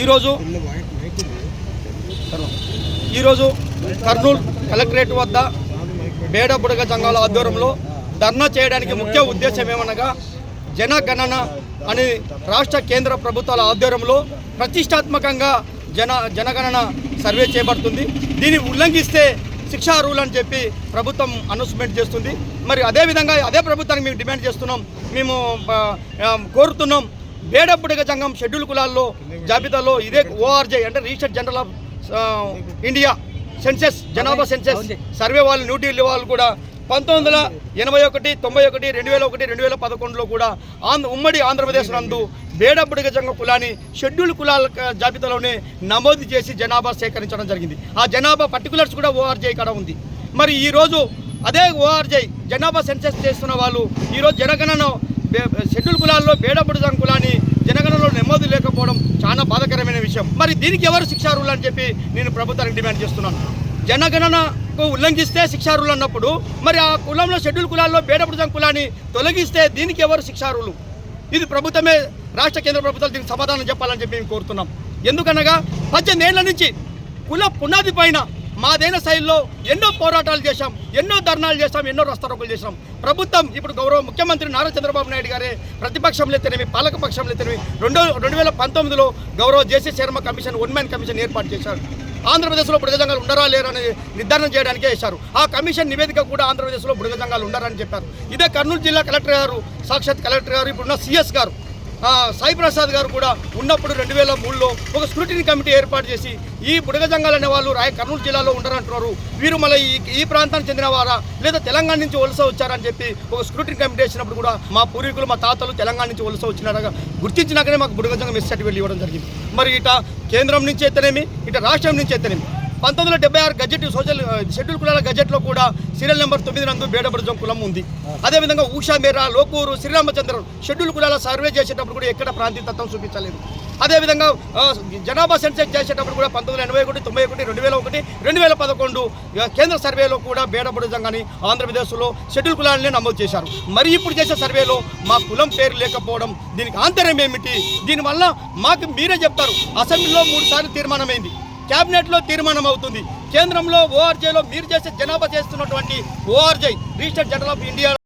ఈరోజు కర్నూలు కలెక్టరేట్ వద్ద బేడ బుడగ సంఘాల ఆధ్వర్యంలో ధర్నా చేయడానికి ముఖ్య ఉద్దేశం ఏమనగా జనగణన అని రాష్ట్ర కేంద్ర ప్రభుత్వాల ఆధ్వర్యంలో ప్రతిష్టాత్మకంగా జనగణన సర్వే చేయబడుతుంది. దీన్ని ఉల్లంఘిస్తే శిక్షార్హులు అని చెప్పి ప్రభుత్వం అనౌన్స్మెంట్ చేస్తుంది. మరి అదేవిధంగా అదే ప్రభుత్వానికి మేము డిమాండ్ చేస్తున్నాం, మేము కోరుతున్నాం. బేడ బుడగ సంఘం షెడ్యూల్ కులాల్లో జాబితాలో ఇదే ఓఆర్జే అంటే registered general of India census జనాభా సెన్సెస్ సర్వే వాళ్ళు న్యూఢిల్లీ వాళ్ళు కూడా 1981, 91, 2001, 2011లో కూడా ఉమ్మడి ఆంధ్రప్రదేశ్ నందు బేడ బుడగ సంఘం కులాన్ని షెడ్యూల్ కులాల జాబితాలోనే నమోదు చేసి జనాభా సేకరించడం జరిగింది. ఆ జనాభా పర్టికులర్స్ కూడా ఓఆర్జే ఇక్కడ ఉంది. మరి ఈరోజు అదే ఓఆర్జే జనాభా సెన్సెస్ చేస్తున్న వాళ్ళు ఈరోజు జనగణన షెడ్యూల్ కులాల్లో బేడ బుడగ సంఘం కులాన్ని జనగణనలో నమోదు లేకపోవడం చాలా బాధాకరమైన విషయం. మరి దీనికి ఎవరు శిక్షార్హులు అని చెప్పి నేను ప్రభుత్వానికి డిమాండ్ చేస్తున్నాను. జనగణనకు ఉల్లంఘిస్తే శిక్షార్హులు అన్నప్పుడు మరి ఆ కులంలో షెడ్యూల్ కులాల్లో బేడ బుడగ సంఘం కులాన్ని తొలగిస్తే దీనికి ఎవరు శిక్షార్హులు? ఇది ప్రభుత్వమే రాష్ట్ర కేంద్ర ప్రభుత్వాలు దీనికి సమాధానం చెప్పాలని చెప్పి మేము కోరుతున్నాం. ఎందుకనగా 18 ఏళ్ల నుంచి కుల పునాది పైన మాదైన శైలిలో ఎన్నో పోరాటాలు చేశాం, ఎన్నో ధర్నాలు చేశాం, ఎన్నో రస్తారోకులు చేశాం. ప్రభుత్వం ఇప్పుడు గౌరవ ముఖ్యమంత్రి నారా చంద్రబాబు నాయుడు గారే ప్రతిపక్షంలో అయితేనేమి పాలక పక్షంలో అయితేనేమి 2019లో గౌరవ జేసీ శర్మ కమిషన్ 1 మ్యాన్ కమిషన్ ఏర్పాటు చేశారు. ఆంధ్రప్రదేశ్లో బుడగ సంఘాలు ఉండరా లేరని నిర్ధారణ చేయడానికే వేశారు. ఆ కమిషన్ నివేదిక కూడా ఆంధ్రప్రదేశ్లో బుడగ సంఘాలు ఉండరని చెప్పారు. ఇదే కర్నూలు జిల్లా కలెక్టర్ గారు, సాక్షాత్ కలెక్టర్ గారు, ఇప్పుడున్న సిఎస్ గారు సాయి ప్రసాద్ గారు కూడా ఉన్నప్పుడు 2003లో ఒక స్క్రూటినీ కమిటీ ఏర్పాటు చేసి ఈ బుడగ సంఘాలు అనే వాళ్ళు కర్నూలు జిల్లాలో ఉండరంటున్నారు, వీరు మళ్ళీ ఈ ప్రాంతానికి చెందిన వారా లేదా తెలంగాణ నుంచి వలస వచ్చారని చెప్పి ఒక స్క్రూటినీ కమిటీ వేసినప్పుడు కూడా మా పూర్వీకులు మా తాతలు తెలంగాణ నుంచి వలస వచ్చినట్టుగా గుర్తించినాకనే మాకు బుడగ సంఘం ఎస్ సర్టిఫికేట్ ఇవ్వడం జరిగింది. మరి ఇట కేంద్రం నుంచి అయితేనేమి ఇట రాష్ట్రం నుంచి అయితేనేమి 1976 గజెట్ సోషల్ షెడ్యూల్ కులాల గజెట్లో కూడా సీరియల్ నెంబర్ 9 నందు బేడ బుడగ సంఘం కులం ఉంది. అదేవిధంగా ఊషా మేరా, లోకూరు, శ్రీరామచంద్ర షెడ్యూల్ కులాల సర్వే చేసేటప్పుడు కూడా ఎక్కడ ప్రాంతీయతత్వం చూపించలేదు. అదేవిధంగా జనాభా సెన్సెస్ చేసేటప్పుడు కూడా 1981, 91, 2001, 2011 కేంద్ర సర్వేలో కూడా బేడ బుడగ సంఘాన్ని ఆంధ్రప్రదేశ్లో షెడ్యూల్ కులాలనే నమోదు చేశారు. మరి ఇప్పుడు చేసే సర్వేలో మా కులం పేరు లేకపోవడం దీనికి ఆంతర్యం ఏమిటి? దీనివల్ల మాకు మీరే చెప్తారు. అసెంబ్లీలో 3 సార్లు తీర్మానమైంది, క్యాబినెట్లో తీర్మానం అవుతుంది, కేంద్రంలో ఓఆర్జేలో మీరు చేసే జనాభా చేస్తున్నటువంటి ఓఆర్జే రిజిస్టర్డ్ జనరల్ ఆఫ్ ఇండియా